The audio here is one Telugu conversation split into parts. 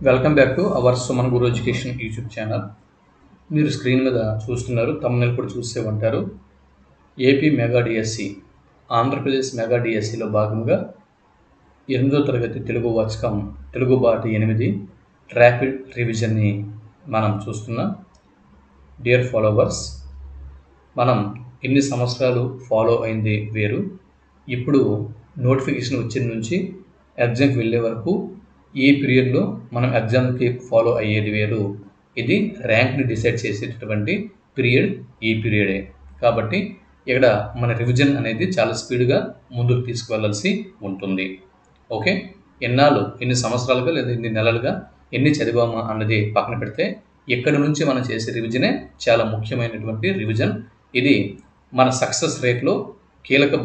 Welcome back to our Suman Guru education YouTube channel. మీరు స్క్రీన్ మీద చూస్తున్నారు, తమ్ముళ్ళు కూడా చూసే ఉంటారు. AP mega DSC, Andhra Pradesh mega డిఎస్సిలో భాగంగా 8వ తరగతి తెలుగు వాచకం తెలుగు బాట 8 ర్యాపిడ్ రివిజన్ని మనం చూస్తున్నాం. డియర్ ఫాలోవర్స్, మనం ఎన్ని సంవత్సరాలు ఫాలో అయింది వేరు, ఇప్పుడు నోటిఫికేషన్ వచ్చిన నుంచి ఎగ్జామ్కి వెళ్ళే వరకు ఈ పీరియడ్లో మనం ఎగ్జామ్కి ఫాలో అయ్యేది వేరు. ఇది ర్యాంక్ని డిసైడ్ చేసేటటువంటి పీరియడ్ ఈ పీరియడే. కాబట్టి ఇక్కడ మన రివిజన్ అనేది చాలా స్పీడ్గా ముందుకు తీసుకువెళ్ళాల్సి ఉంటుంది. ఓకే, ఎన్ని సంవత్సరాలుగా లేదా ఎన్ని నెలలుగా ఎన్ని చదివామా అన్నది పక్కన పెడితే ఇక్కడి నుంచి మనం చేసే రివిజనే చాలా ముఖ్యమైనటువంటి రివిజన్. ఇది మన సక్సెస్ రేట్లో కీలక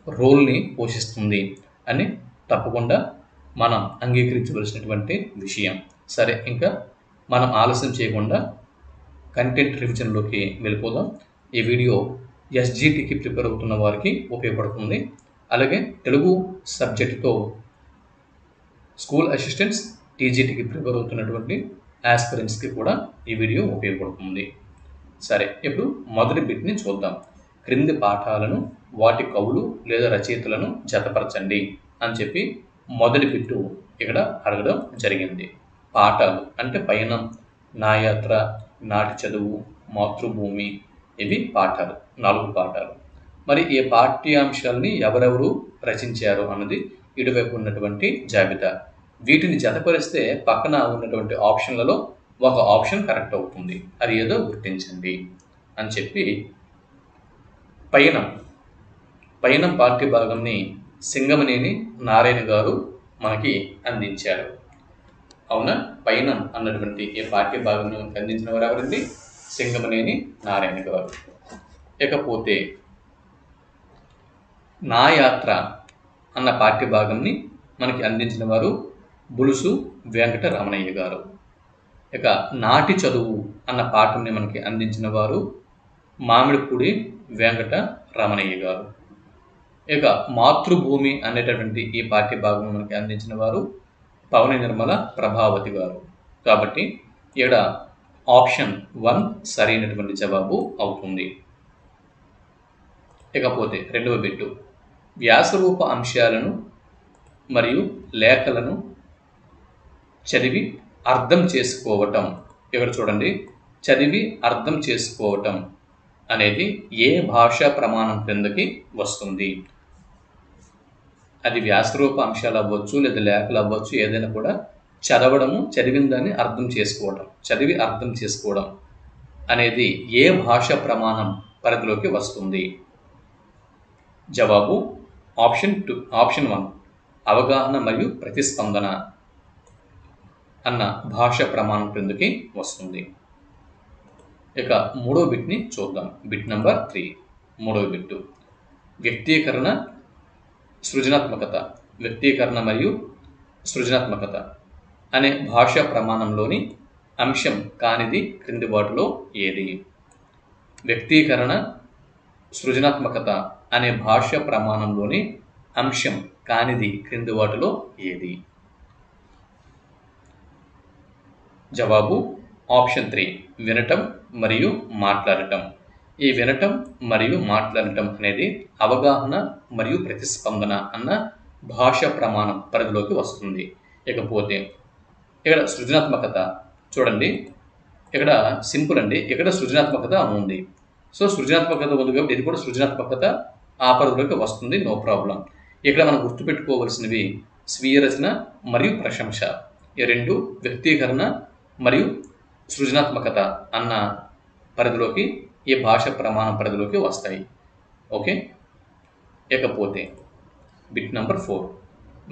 రోల్ని పోషిస్తుంది అని తప్పకుండా మనం అంగీకరించవలసినటువంటి విషయం. సరే, ఇంకా మనం ఆలస్యం చేయకుండా కంటెంట్ రివిజన్లోకి వెళ్ళిపోదాం. ఈ వీడియో ఎస్జిటికి ప్రిపేర్ అవుతున్న వారికి ఉపయోగపడుతుంది. అలాగే తెలుగు సబ్జెక్టుతో స్కూల్ అసిస్టెంట్స్, టీజీటీకి ప్రిపేర్ అవుతున్నటువంటి ఆస్పిరెంట్స్కి కూడా ఈ వీడియో ఉపయోగపడుతుంది. సరే, ఇప్పుడు మొదటి బిట్ని చూద్దాం. క్రింది పాఠాలను వాటి కవులు లేదా రచయితలను జతపరచండి అని చెప్పి మొదటి బిట్టు ఇక్కడ అడగడం జరిగింది. పాఠాలు అంటే పయనం, నా యాత్ర, నాటి చదువు, మాతృభూమి, ఇవి పాఠాలు, 4 పాఠాలు. మరి ఈ పాఠ్యాంశాలని ఎవరెవరు రచించారు అన్నది ఇటువైపు ఉన్నటువంటి జాబితా. వీటిని జతపరిస్తే పక్కన ఉన్నటువంటి ఆప్షన్లలో ఒక ఆప్షన్ కరెక్ట్ అవుతుంది. అది ఏదో గుర్తించండి అని చెప్పి పయనం పాఠ్య భాగంని సింగమనేని నారాయణ గారు మనకి అందించారు. అవునా? పయనం అన్నటువంటి ఈ పాఠ్య భాగంను అందించిన వారు ఎవరండి? సింగమనేని నారాయణ గారు. ఇకపోతే నా యాత్ర అన్న పాఠ్య భాగంని మనకి అందించిన వారు బులుసు వెంకట రమణయ్య గారు. ఇక నాటి చదువు అన్న పాఠంని మనకి అందించిన వారు మామిడిపూడి వెంకట రమణయ్య గారు. ఇక మాతృభూమి అనేటటువంటి ఈ పాఠ్య భాగం మనకి అందించిన వారు పవని నిర్మల ప్రభావతి గారు. కాబట్టి ఇక్కడ ఆప్షన్ 1 సరైనటువంటి జవాబు అవుతుంది. ఇకపోతే రెండవ బిట్టు, వ్యాసరూప అంశాలను మరియు లేఖలను చదివి అర్థం చేసుకోవటం. ఇక్కడ చూడండి, చదివి అర్థం చేసుకోవటం అనేది ఏ భాషా ప్రమాణం క్రిందకి వస్తుంది? అది వ్యాసరూప అంశాలు అవ్వచ్చు, లేదా లేఖలు అవ్వచ్చు, ఏదైనా కూడా చదవడము, చదివిన దాన్ని అర్థం చేసుకోవడం, చదివి అర్థం చేసుకోవడం అనేది ఏ భాషా ప్రమాణం పరిధిలోకి వస్తుంది? జవాబు ఆప్షన్ 1 అవగాహన మరియు ప్రతిస్పందన అన్న భాషా ప్రమాణం క్రిందకి వస్తుంది. ఇక మూడో బిట్ని చూద్దాం. బిట్ నెంబర్ 3, మూడవ బిట్టు, వ్యక్తీకరణ మరియు సృజనాత్మకత అనే భాషా ప్రమాణంలోని అంశం కానిది క్రింది వాటిలో ఏది? వ్యక్తీకరణ, సృజనాత్మకత అనే భాషా ప్రమాణంలోని అంశం కానిది క్రింది వాటిలో ఏది? జవాబు ఆప్షన్ 3 వినటం మరియు మాట్లాడటం. ఈ వినటం మరియు మాట్లాడటం అనేది అవగాహన మరియు ప్రతిస్పందన అన్న భాషా ప్రమాణం పరిధిలోకి వస్తుంది. ఇకపోతే ఇక్కడ సృజనాత్మకత చూడండి, ఇక్కడ సింపుల్ అండి. ఇక్కడ సృజనాత్మకత ఉంది. సో సృజనాత్మకత ఉంది కాబట్టి ఇది కూడా సృజనాత్మకత ఆ పరిధిలోకి వస్తుంది, నో ప్రాబ్లం. ఇక్కడ మనం గుర్తుపెట్టుకోవలసినవి స్వీయ రచన మరియు ప్రశంస. ఈ రెండు వ్యక్తీకరణ మరియు సృజనాత్మకత అన్న పరిధిలోకి, ఈ భాష ప్రమాణం పరిధిలోకి వస్తాయి. ఓకే, ఇకపోతే బిట్ నెంబర్ 4,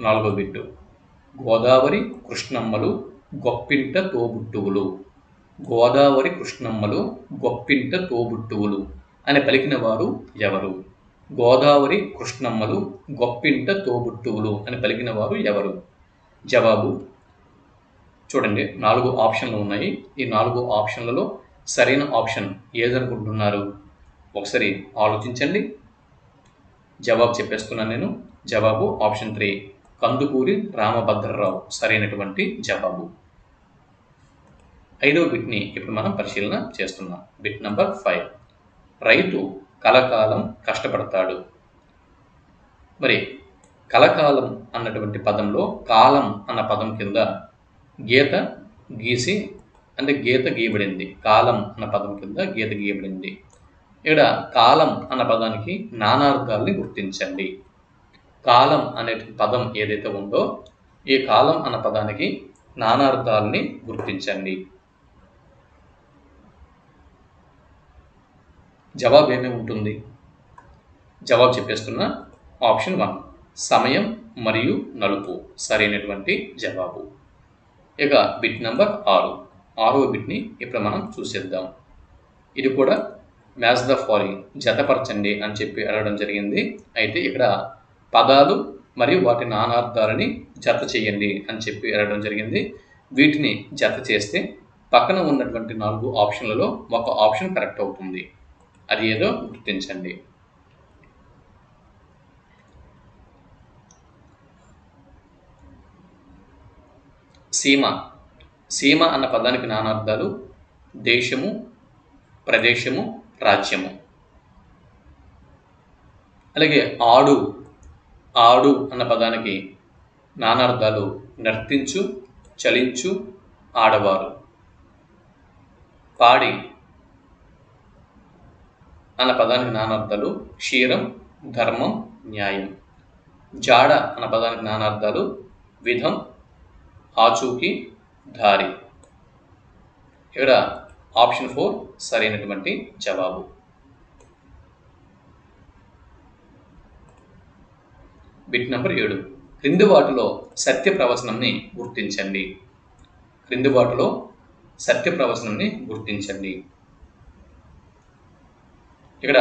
4వ బిట్టు, గోదావరి కృష్ణమ్మలు గొప్పింట తోబుట్టువులు. గోదావరి కృష్ణమ్మలు గొప్పింట తోబుట్టువులు అని పలికిన వారు ఎవరు? గోదావరి కృష్ణమ్మలు గొప్పింట తోబుట్టువులు అని పలికిన వారు ఎవరు? జవాబు చూడండి, 4 ఆప్షన్లు ఉన్నాయి. ఈ 4 ఆప్షన్లలో సరైన ఆప్షన్ ఏదనుకుంటున్నారు? ఒకసారి ఆలోచించండి. జవాబు చెప్పేస్తున్నాను నేను. జవాబు ఆప్షన్ 3 కందుకూరి రామభద్రరావు సరైనటువంటి జవాబు. ఐదవ బిట్ని ఇప్పుడు మనం పరిశీలన చేస్తున్నాం. Bit number 5. రైతు కలకాలం కష్టపడతాడు. మరి కలకాలం అన్నటువంటి పదంలో కాలం అన్న పదం కింద గీత గీసి అంటే గీత గీయబడింది. కాలం అన్న పదం కింద గీత గీయబడింది. ఇక్కడ కాలం అన్న పదానికి నానార్థాలని గుర్తించండి. కాలం అనే పదం ఏదైతే ఉందో ఈ కాలం అన్న పదానికి నానార్థాలని గుర్తించండి. జవాబు ఏమేమి ఉంటుంది? జవాబు చెప్పేస్తున్నా. ఆప్షన్ 1 సమయం మరియు నలుపు సరైనటువంటి జవాబు. ఇక బిట్ నంబర్ 6. 6వ బిట్ని ఇప్పుడు మనం చూసేద్దాం. ఇది కూడా మ్యాచ్ ద ఫాలోయింగ్ జతపరచండి అని చెప్పి అడగడం జరిగింది. అయితే ఇక్కడ పదాలు మరియు వాటి నానార్థాలని జత చేయండి అని చెప్పి అడగడం జరిగింది. వీటిని జత చేస్తే పక్కన ఉన్నటువంటి 4 ఆప్షన్లలో ఒక ఆప్షన్ కరెక్ట్ అవుతుంది. అది ఏదో గుర్తించండి. సీమ. సీమ అన్న పదానికి నానార్థాలు దేశము, ప్రదేశము, రాజ్యము. అలాగే ఆడు. ఆడు అన్న పదానికి నానార్థాలు నర్తించు, చలించు, ఆడవారు. పాడి అన్న పదానికి నానార్థాలు క్షీరం, ధర్మం, న్యాయం. జాడ అన్న పదానికి నానార్థాలు విధం, ఆచూకీ, దారి. ఇక్కడ ఆప్షన్ 4 సరైనటువంటి జవాబు. Bit number 7. క్రింది వాటిలో సత్య ప్రవచనంని గుర్తించండి. క్రింది వాటిలో సత్య ప్రవచనంని గుర్తించండి. ఇక్కడ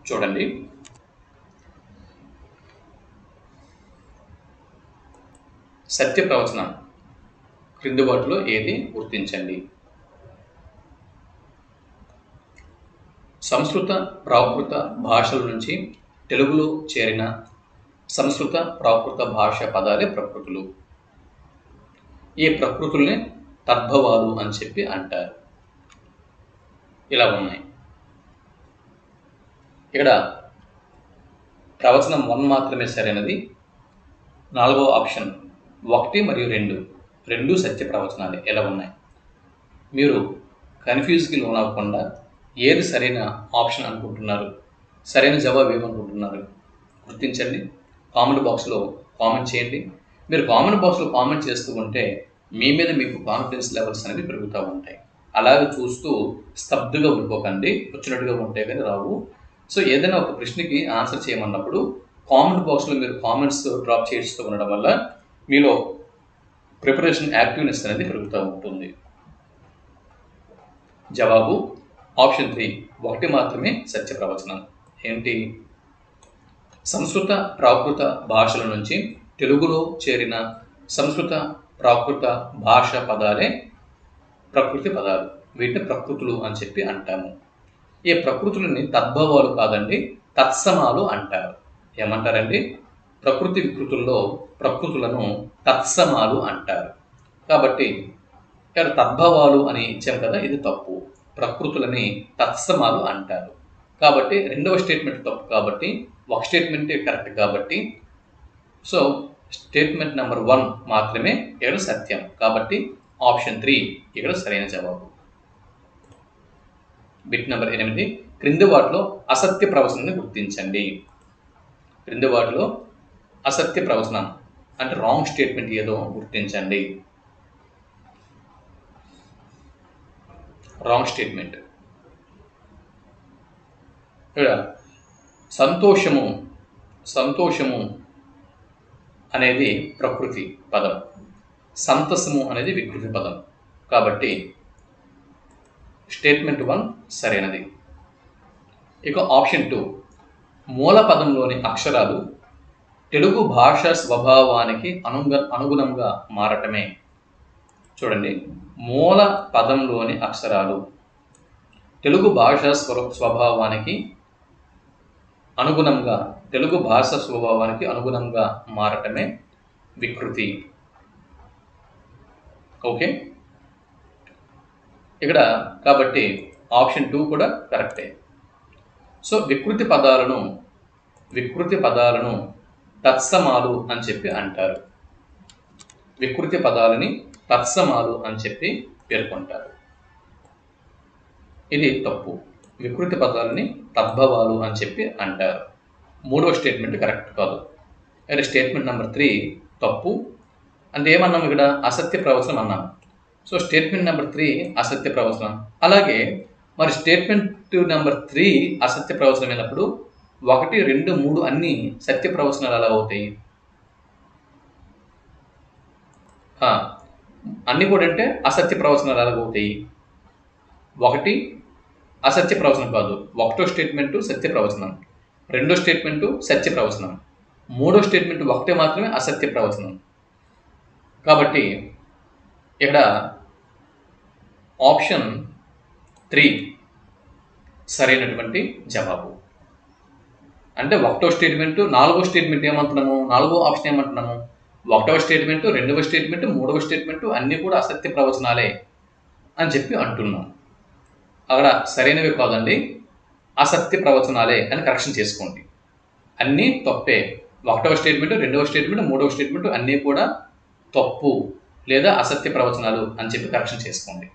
చూడండి. సత్య ప్రవచనం క్రింది వాటిలో ఏది గుర్తించండి. సంస్కృత ప్రాకృత భాషల నుంచి తెలుగులో చేరిన సంస్కృత ప్రాకృత భాష పదాలే ప్రకృతులు. ఈ ప్రకృతుల్ని తద్భవాలు అని చెప్పి అంటారు. ఇలా ఉన్నాయి. ఇక్కడ ప్రవచనం 1 మాత్రమే సరైనది. 4వ ఆప్షన్ 1 మరియు 2 సత్య ప్రవచనాలు ఎలా ఉన్నాయి. మీరు కన్ఫ్యూజ్కి లోనవ్వకుండా ఏది సరైన ఆప్షన్ అనుకుంటున్నారు, సరైన జవాబు ఏమనుకుంటున్నారు గుర్తించండి. కామెంట్ బాక్స్లో కామెంట్ చేయండి. మీరు కామెంట్ బాక్స్లో కామెంట్ చేస్తూ ఉంటే మీ మీద మీకు కాన్ఫిడెన్స్ లెవెల్స్ అనేవి పెరుగుతూ ఉంటాయి. అలాగే చూస్తూ స్తబ్దుగా ఉండిపోకండి. వచ్చినట్టుగా ఉంటే కానీ రావు. సో ఏదైనా ఒక ప్రశ్నకి ఆన్సర్ చేయమన్నప్పుడు కామెంట్ బాక్స్లో మీరు కామెంట్స్ డ్రాప్ చేస్తూ ఉండడం వల్ల మీలో ప్రిపరేషన్ యాక్టివ్నెస్ అనేది పెరుగుతూ ఉంటుంది. జవాబు ఆప్షన్ 3 1 మాత్రమే సత్య ప్రవచనం. ఏంటి? సంస్కృత ప్రాకృత భాషల నుంచి తెలుగులో చేరిన సంస్కృత ప్రాకృత భాష పదాలే ప్రకృతి పదాలు. వీటిని ప్రకృతులు అని చెప్పి అంటాము. ఈ ప్రకృతులని తద్భవాలు కాదండి, తత్సమాలు అంటారు. ఏమంటారండి? ప్రకృతి వికృతుల్లో ప్రకృతులను తత్సమాలు అంటారు. కాబట్టి ఇక్కడ తద్భవాలు అని ఇచ్చాం కదా, ఇది తప్పు. ప్రకృతులని తత్సమాలు అంటారు. కాబట్టి 2వ స్టేట్మెంట్ తప్పు. కాబట్టి ఒక స్టేట్మెంటే కరెక్ట్. కాబట్టి సో స్టేట్మెంట్ నెంబర్ 1 మాత్రమే ఇక్కడ సత్యం. కాబట్టి ఆప్షన్ 3 ఇక్కడ సరైన జవాబు. Bit number 8. క్రింది వాటిలో అసత్య ప్రవచనాన్ని గుర్తించండి. క్రింది వాటిలో అసత్య ప్రవచనం అంటే రాంగ్ స్టేట్మెంట్ ఏదో గుర్తించండి. Wrong statement. ఇక్కడ సంతోషము అనేది ప్రకృతి పదం, సంతసము అనేది వికృతి పదం. కాబట్టి స్టేట్మెంట్ 1 సరైనది. ఇక ఆప్షన్ 2 మూల పదంలోని అక్షరాలు తెలుగు భాష స్వభావానికి అనుగుణంగా మారటమే. చూడండి, మూల పదంలోని అక్షరాలు తెలుగు భాష స్వభావానికి అనుగుణంగా మారటమే వికృతి. ఓకే, ఇక్కడ కాబట్టి ఆప్షన్ 2 కూడా కరెక్టే. సో వికృతి పదాలను తత్సమాలు అని చెప్పి అంటారు. వికృతి పదాలని తత్సమాలు అని చెప్పి పేర్కొంటారు. ఇది తప్పు. వికృతి పదాలని తద్భవాలు అని చెప్పి అంటారు. మూడవ స్టేట్మెంట్ కరెక్ట్ కాదు. అయితే స్టేట్మెంట్ నెంబర్ 3 తప్పు. అంటే ఏమన్నాం ఇక్కడ? అసత్య ప్రవచనం అన్నాం. సో స్టేట్మెంట్ నెంబర్ 3 అసత్య ప్రవచనం. అలాగే మరి స్టేట్మెంట్ నెంబర్ 3 అసత్య ప్రవచనం అయినప్పుడు 1, 2, 3 అన్నీ సత్య ప్రవచనాలు ఎలా అవుతాయి? అన్నీ కూడా అంటే అసత్య ప్రవచనాలు ఎలా అవుతాయి? 1 అసత్య ప్రవచనం కాదు. 1వ స్టేట్మెంటు సత్య ప్రవచనం, 2వ స్టేట్మెంటు సత్య ప్రవచనం, 3వ స్టేట్మెంట్ 1 మాత్రమే అసత్య ప్రవచనం. కాబట్టి ఇక్కడ ఆప్షన్ 3 సరైనటువంటి జవాబు. అంటే 1వ స్టేట్మెంటు, 4వ స్టేట్మెంట్ ఏమంటున్నాము? 4వ ఆప్షన్ ఏమంటున్నాము? 1వ స్టేట్మెంటు, 2వ స్టేట్మెంటు, 3వ స్టేట్మెంటు అన్నీ కూడా అసత్య ప్రవచనాలే అని చెప్పి అంటున్నాం. అక్కడ సరైనవి కాదండి, అసత్య ప్రవచనాలే అని కరెక్షన్ చేసుకోండి. అన్నీ తప్పే. 1వ స్టేట్మెంట్, 2వ స్టేట్మెంట్, 3వ స్టేట్మెంట్ అన్నీ కూడా తప్పు లేదా అసత్య ప్రవచనాలు అని చెప్పి కరెక్షన్ చేసుకోండి.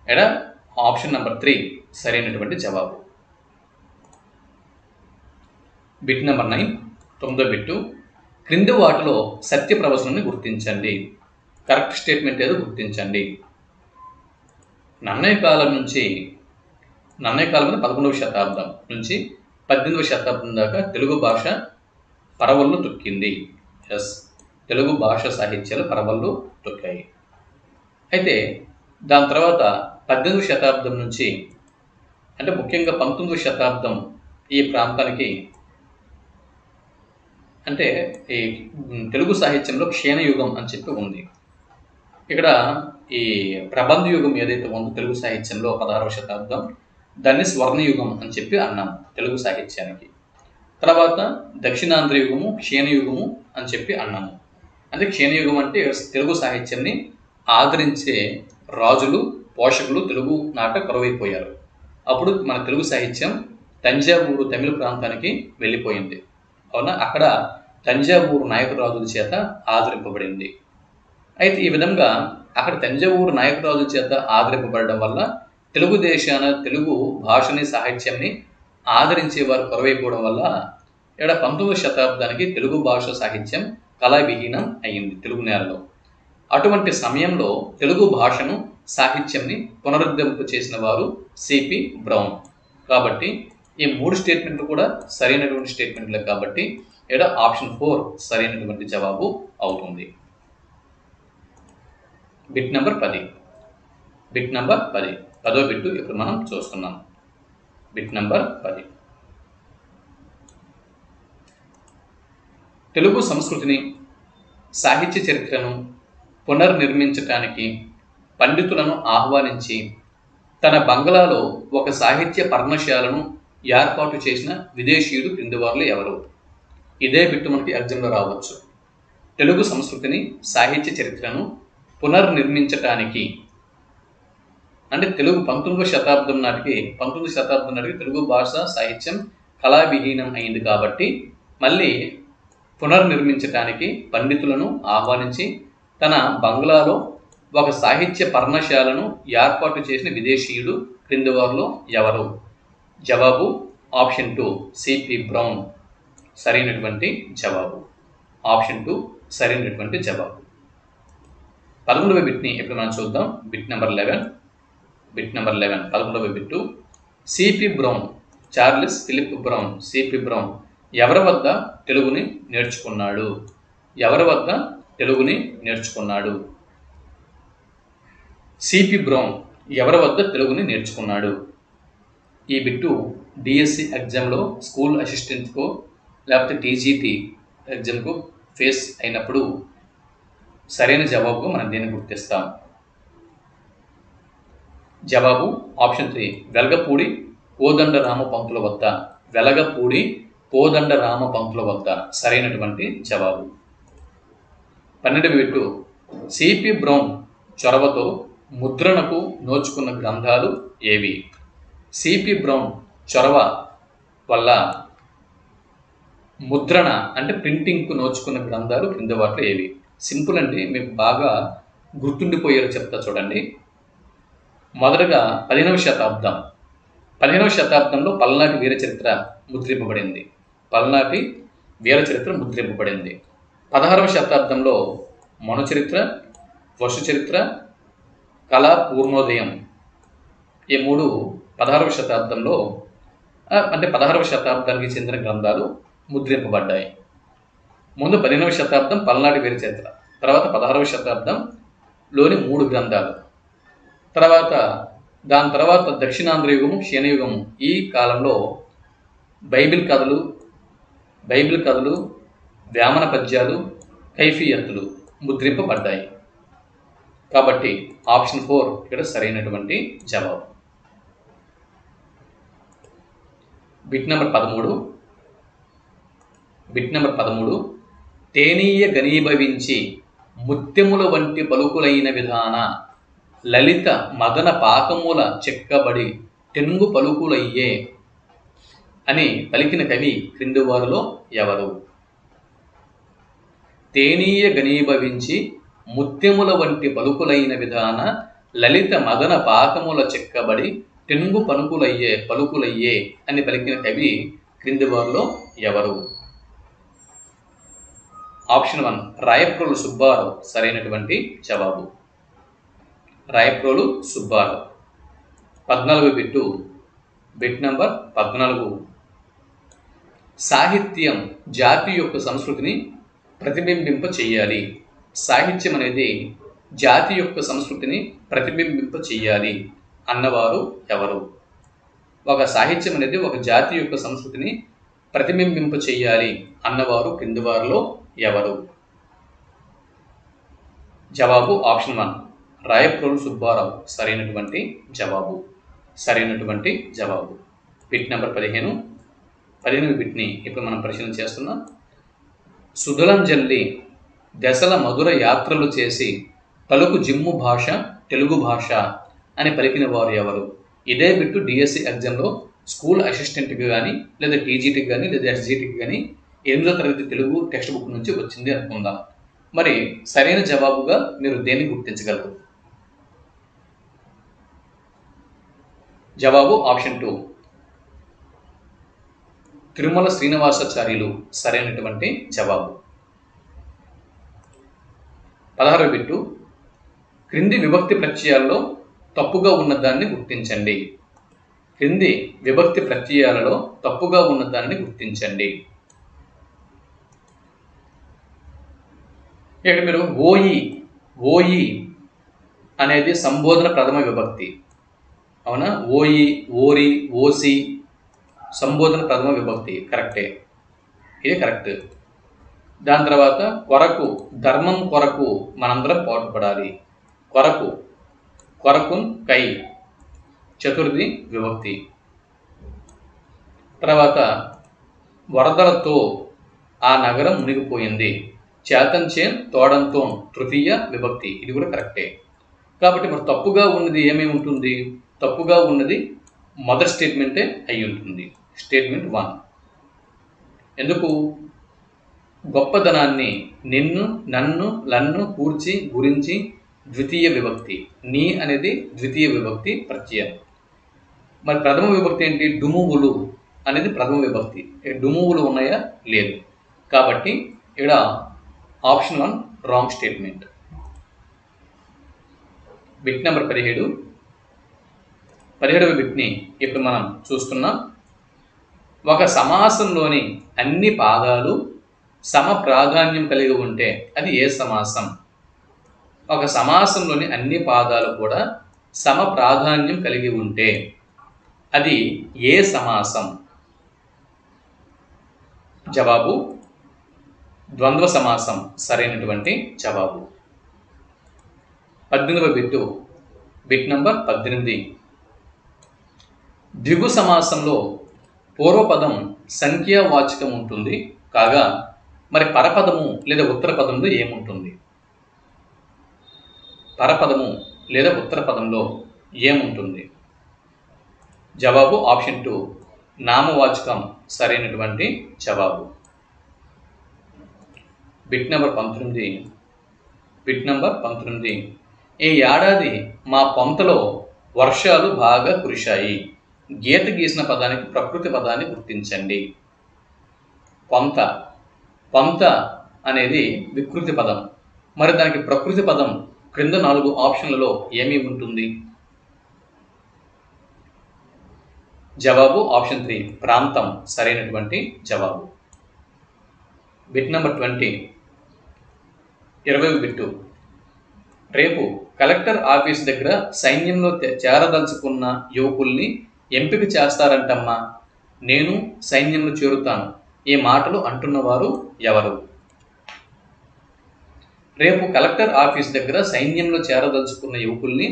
ఇక్కడ ఆప్షన్ నెంబర్ 3 సరైనటువంటి జవాబు. బిట్ నెంబర్ 9, 9వ బిట్టు. క్రింది వాటిలో సత్య ప్రవచనాన్ని గుర్తించండి. కరెక్ట్ స్టేట్మెంట్ ఏదో గుర్తించండి. నన్నయ్య కాలం 11వ శతాబ్దం నుంచి 18వ శతాబ్దం దాకా తెలుగు భాష పరవళ్ళు తొక్కింది. ఎస్, తెలుగు భాష సాహిత్యాలు పరవళ్ళు తొక్కాయి. అయితే దాని తర్వాత 18వ శతాబ్దం నుంచి అంటే ముఖ్యంగా 19వ శతాబ్దం ఈ ప్రాంతానికి అంటే ఈ తెలుగు సాహిత్యంలో క్షీణయుగం అని చెప్పి ఉంది. ఇక్కడ ఈ ప్రబంధ యుగం ఏదైతే ఉందో తెలుగు సాహిత్యంలో 16వ శతాబ్దం, దాన్ని స్వర్ణయుగం అని చెప్పి అన్నాము తెలుగు సాహిత్యానికి. తర్వాత దక్షిణాంధ్ర యుగము, క్షీణయుగము అని చెప్పి అన్నాము. అంటే క్షీణయుగం అంటే తెలుగు సాహిత్యాన్ని ఆదరించే రాజులు, పోషకులు తెలుగు నాట కరువైపోయారు. అప్పుడు మన తెలుగు సాహిత్యం తంజావూరు తమిళ ప్రాంతానికి వెళ్ళిపోయింది. అవునా, అక్కడ తంజావూరు నాయకరాజుల చేత ఆదరింపబడింది. అయితే ఈ విధంగా అక్కడ తంజావూరు నాయకరాజుల చేత ఆదరింపబడడం వల్ల తెలుగు భాషని, సాహిత్యాన్ని ఆదరించేవారు కరువైపోవడం వల్ల ఇక్కడ 19వ శతాబ్దానికి తెలుగు భాష సాహిత్యం కళావిహీనం అయ్యింది తెలుగు నేలలో. అటువంటి సమయంలో తెలుగు భాషను, సాహిత్యంని పునరుద్ధరింప చేసిన వారు సిపి బ్రౌన్. కాబట్టి ఈ 3 స్టేట్మెంట్లు కూడా సరైనటువంటి స్టేట్మెంట్లే. కాబట్టి ఇక్కడ ఆప్షన్ 4 సరైనటువంటి జవాబు అవుతుంది. Bit number 10. 10వ బిట్టు ఇప్పుడు మనం చూస్తున్నాం. Bit number 10. తెలుగు సంస్కృతిని, సాహిత్య చరిత్రను పునర్నిర్మించటానికి పండితులను ఆహ్వానించి తన బంగ్లాలో ఒక సాహిత్య పర్ణశాలను ఏర్పాటు చేసిన విదేశీయుడు క్రింది వారిలో ఎవరు? ఇదే బిట్టు మనకి ఎగ్జామ్లో రావచ్చు. తెలుగు సంస్కృతిని, సాహిత్య చరిత్రను పునర్నిర్మించటానికి అంటే 19వ శతాబ్దం నాటికి తెలుగు భాష, సాహిత్యం కళావిహీనం అయింది. కాబట్టి మళ్ళీ పునర్నిర్మించటానికి పండితులను ఆహ్వానించి తన బంగ్లాలో ఒక సాహిత్య పర్ణశాలను ఏర్పాటు చేసిన విదేశీయుడు క్రింది వారిలో ఎవరు? జవాబు ఆప్షన్ 2 సిపి బ్రౌన్ సరైనటువంటి జవాబు. ఆప్షన్ 2 సరైనటువంటి జవాబు. 11వ బిట్ని ఇప్పుడు మనం చూద్దాం. Bit number 11. 11వ bit. CP Brown, Charles Philip Brown, CP Brown ఎవరి వద్ద తెలుగుని నేర్చుకున్నాడు? సిపి బ్రౌన్ ఎవరి వద్ద తెలుగుని నేర్చుకున్నాడు? ఈ బిట్టు డిఎస్సి ఎగ్జామ్లో స్కూల్ అసిస్టెంట్కో లేకపోతే టీజీటీ ఎగ్జామ్కు ఫేస్ అయినప్పుడు సరైన జవాబుగా మనం దీన్ని గుర్తిస్తాం. జవాబు ఆప్షన్ 3 వెలగపూడి కోదండరామ పంతుల వద్ద సరైనటువంటి జవాబు. 12వ బిట్టు సిపి బ్రౌన్ చొరవతో ముద్రణకు నోచుకున్న గ్రంథాలు ఏవి? సిపి బ్రౌన్ చొరవ వల్ల ముద్రణ అంటే ప్రింటింగ్కు నోచుకున్న గ్రంథాలు క్రింది వాటిలో ఏవి? సింపుల్ అండి, మీకు బాగా గుర్తుండిపోయేలా చెప్తా చూడండి. మొదటగా 15వ శతాబ్దం. 15వ శతాబ్దంలో పల్నాటి వీర చరిత్ర ముద్రింపబడింది. పల్నాటి వీర చరిత్ర ముద్రింపబడింది. 16వ శతాబ్దంలో మను చరిత్ర, వసు చరిత్ర, కళా పూర్ణోదయం ఈ 3 16వ శతాబ్దంలో అంటే 16వ శతాబ్దానికి చెందిన గ్రంథాలు ముద్రింపబడ్డాయి. ముందు 15వ శతాబ్దం పల్నాటి వీర చరిత్ర, తర్వాత 16వ శతాబ్దంలోని 3 గ్రంథాలు, దాని తర్వాత దక్షిణాంధ్ర యుగము, క్షీణయుగము. ఈ కాలంలో బైబిల్ కథలు, వేమన పద్యాలు, కైఫియత్తులు ముద్రింపబడ్డాయి. కాబట్టి ఆప్షన్ 4 ఇక్కడ సరైనటువంటి జవాబు. బిట్ నెంబర్ 13 తేనీయ గనీభవించి ముత్యముల వంటి పలుకులైన విధాన లలిత మదన పాకముల చెక్కబడి తెనుగు పలుకులయ్యే అని పలికిన కవి క్రింది వారిలో ఎవరు? తేనీయ గనీభవించి ముత్యముల వంటి పలుకులైన విధాన లలిత మదన పాకముల చెక్కబడి తెనుగు పలుకులయ్యే అని పలికిన కవి క్రింది వారిలో ఎవరు? ఆప్షన్ 1 రాయప్రోలు సుబ్బారావు సరైనటువంటి జవాబు. రాయప్రోలు సుబ్బారావు. 14వ బిట్టు, బిట్ నెంబర్ 14. సాహిత్యం జాతి యొక్క సంస్కృతిని ప్రతిబింబింప చెయ్యాలి. సాహిత్యం అనేది జాతి యొక్క సంస్కృతిని ప్రతిబింబింప చెయ్యాలి అన్నవారు ఎవరు? ఒక సాహిత్యం అనేది ఒక జాతి యొక్క సంస్కృతిని ప్రతిబింబింప చెయ్యాలి అన్నవారు క్రింది వారిలో ఎవరు? జవాబు ఆప్షన్ 1 రాయప్రోలు సుబ్బారావు సరైనటువంటి జవాబు. Bit number 15. 15వ బిట్ని ఇప్పుడు మనం పరిశీలన చేస్తున్నాం. సుధులంజల్లి దశల మధుర యాత్రలు చేసి తలుకు జిమ్ము భాష తెలుగు భాష అని పలికిన వారు ఎవరు? ఇదే బిట్టు డిఎస్సి ఎగ్జామ్లో స్కూల్ అసిస్టెంట్కి కానీ లేదా టీజీటీకి కానీ లేదా ఎస్జీటీకి కానీ 8వ తరగతి తెలుగు టెక్స్ట్ బుక్ నుంచి వచ్చింది అనుకుందాం. మరి సరైన జవాబుగా మీరు దేన్ని గుర్తించగలరు? జవాబు ఆప్షన్ 2 తిరుమల శ్రీనివాసాచార్యులు సరైనటువంటి జవాబు. 16వ బిట్టు క్రింది విభక్తి ప్రత్యయాల్లో తప్పుగా ఉన్నదాన్ని గుర్తించండి. క్రింది విభక్తి ప్రత్యయాలలో తప్పుగా ఉన్నదాన్ని గుర్తించండి. ఇక్కడ మీరు ఓయి అనేది సంబోధన ప్రథమ విభక్తి, అవునా? ఓయి, ఓరి, ఓసి సంబోధన ప్రథమ విభక్తి కరెక్టే, ఇది కరెక్ట్. దాని తర్వాత కొరకు, ధర్మం కొరకు మనందరం పాటుపడాలి. కొరకు కై చతుర్థి విభక్తి. తర్వాత వరదలతో ఆ నగరం మునిగిపోయింది. చేతన్చేన్ తోడంతో తృతీయ విభక్తి, ఇది కూడా కరెక్టే. కాబట్టి మరి తప్పుగా ఉన్నది ఏమేమి ఉంటుంది? తప్పుగా ఉన్నది మొదటి స్టేట్మెంటే అయి ఉంటుంది, స్టేట్మెంట్ 1. ఎందుకు? గొప్పదనాన్ని నిన్ను, నన్ను, లన్ను, కూర్చి, గురించి ద్వితీయ విభక్తి. నీ అనేది ద్వితీయ విభక్తి ప్రత్యయం. మరి ప్రథమ విభక్తి ఏంటి? డుమువులు అనేది ప్రథమ విభక్తి. డుమువులు ఉన్నాయా? లేదు. కాబట్టి ఇక్కడ option 1 wrong statement. Bit number 17. 17వ బిట్ని ఇప్పుడు మనం చూస్తున్నాం. ఒక సమాసంలోని అన్ని పాదాలు సమ ప్రాధాన్యం కలిగి ఉంటే అది ఏ సమాసం? ఒక సమాసంలోని అన్ని పాదాలు కూడా సమ ప్రాధాన్యం కలిగి ఉంటే అది ఏ సమాసం? జవాబు ద్వంద్వ సమాసం సరైనటువంటి జవాబు. 18వ బిట్టు, బిట్ నంబర్ 18. ద్విగు సమాసంలో పూర్వపదం సంఖ్యావాచకం ఉంటుంది కాగా మరి పరపదము లేదా ఉత్తర పదంలో ఏముంటుంది? పరపదము లేదా ఉత్తర పదంలో ఏముంటుంది? జవాబు ఆప్షన్ 2 నామవాచకం సరైనటువంటి జవాబు. Bit number 19. ఈ ఏడాది మా పొంతలో వర్షాలు బాగా కురిశాయి. గీత గీసిన పదానికి ప్రకృతి పదాన్ని గుర్తించండి. పొంత అనేది వికృతి పదం. మరి దానికి ప్రకృతి పదం క్రింద 4 ఆప్షన్లలో ఏమి ఉంటుంది? జవాబు ఆప్షన్ 3 ప్రాంతం సరైనటువంటి జవాబు. Bit number 20 bit. రేపు కలెక్టర్ ఆఫీస్ దగ్గర సైన్యంలో చేరదలుచుకున్న యువకుల్ని ఎంపిక చేస్తారంటమ్మా. నేను సైన్యంలో చేరుతాను. ఈ మాటలు అంటున్నవారు ఎవరు? రేపు కలెక్టర్ ఆఫీస్ దగ్గర సైన్యంలో చేరదలుచుకున్న యువకుల్ని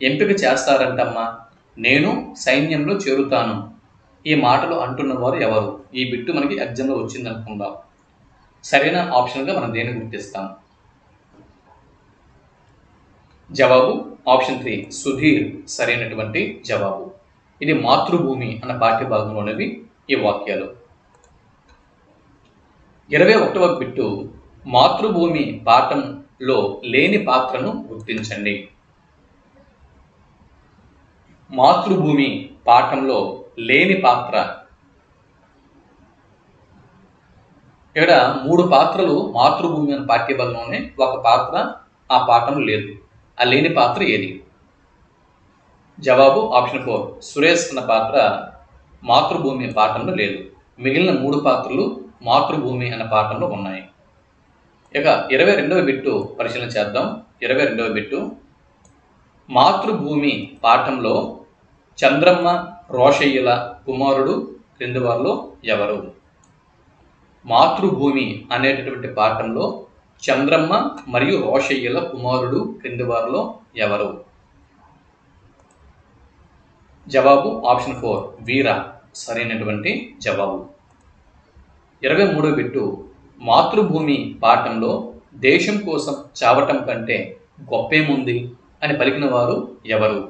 ఎంపిక చేస్తారంటమ్మా. నేను సైన్యంలో చేరుతాను. ఈ మాటలు అంటున్నవారు ఎవరు? ఈ బిట్టు మనకి ఎగ్జామ్లో వచ్చింది అనుకుందాం. సరైన ఆప్షన్గా మనం దేన్ని గుర్తిస్తాం? జవాబు ఆప్షన్ 3 సుధీర్ సరైనటువంటి జవాబు. ఇది మాతృభూమి అన్న పాఠ్య భాగంలోనివి ఈ వాక్యాలు. 21వ బిట్టు. మాతృభూమి పాఠంలో లేని పాత్రను గుర్తించండి. మాతృభూమి పాఠంలో లేని పాత్ర. ఇక్కడ 3 పాత్రలు మాతృభూమి అనే పాఠ్య భాగంలోనే, ఒక పాత్ర ఆ పాఠంలో లేదు. ఆ లేని పాత్ర ఏది? జవాబు ఆప్షన్ 4 సురేష్ అన్న పాత్ర మాతృభూమి పాఠంలో లేదు. మిగిలిన 3 పాత్రలు మాతృభూమి అన్న పాఠంలో ఉన్నాయి. ఇక 22వ బిట్టు పరిశీలన చేద్దాం. 22వ బిట్టు. మాతృభూమి పాఠంలో చంద్రమ్మ రోషయ్యల కుమారుడు క్రింది వారిలో ఎవరు? మాతృభూమి అనేటటువంటి పాఠంలో చంద్రమ్మ మరియు రోషయ్యల కుమారుడు క్రింది వారిలో ఎవరు? జవాబు ఆప్షన్ 4 వీర సరైనటువంటి జవాబు. 23వ బిట్టు. మాతృభూమి పాఠంలో దేశం కోసం చావటం కంటే గొప్పేముంది అని పలికిన వారు ఎవరు?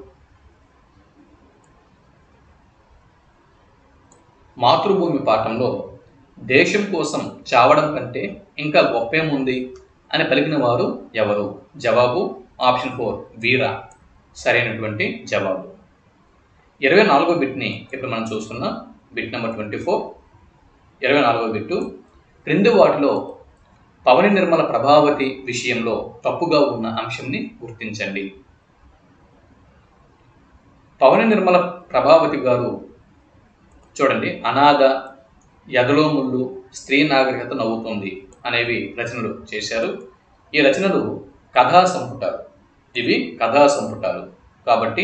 మాతృభూమి పాఠంలో దేశం కోసం చావడం కంటే ఇంకా గొప్పేముంది అని పలికిన వారు ఎవరు? జవాబు ఆప్షన్ 4 వీర సరైనటువంటి జవాబు. 24వ బిట్ని ఇప్పుడు మనం చూస్తున్నాం. Bit number 24. 24వ బిట్టు. క్రింది వాటిలో పవని నిర్మల ప్రభావతి విషయంలో తప్పుగా ఉన్న అంశంని గుర్తించండి. పవని నిర్మల ప్రభావతి గారు చూడండి, అనాథ, ఎదలో ముళ్ళు, స్త్రీ నాగరికత నవ్వుతుంది అనేవి రచనలు చేశారు. ఈ రచనలు కథా సంపుటాలు. ఇవి కథా సంపుటాలు కాబట్టి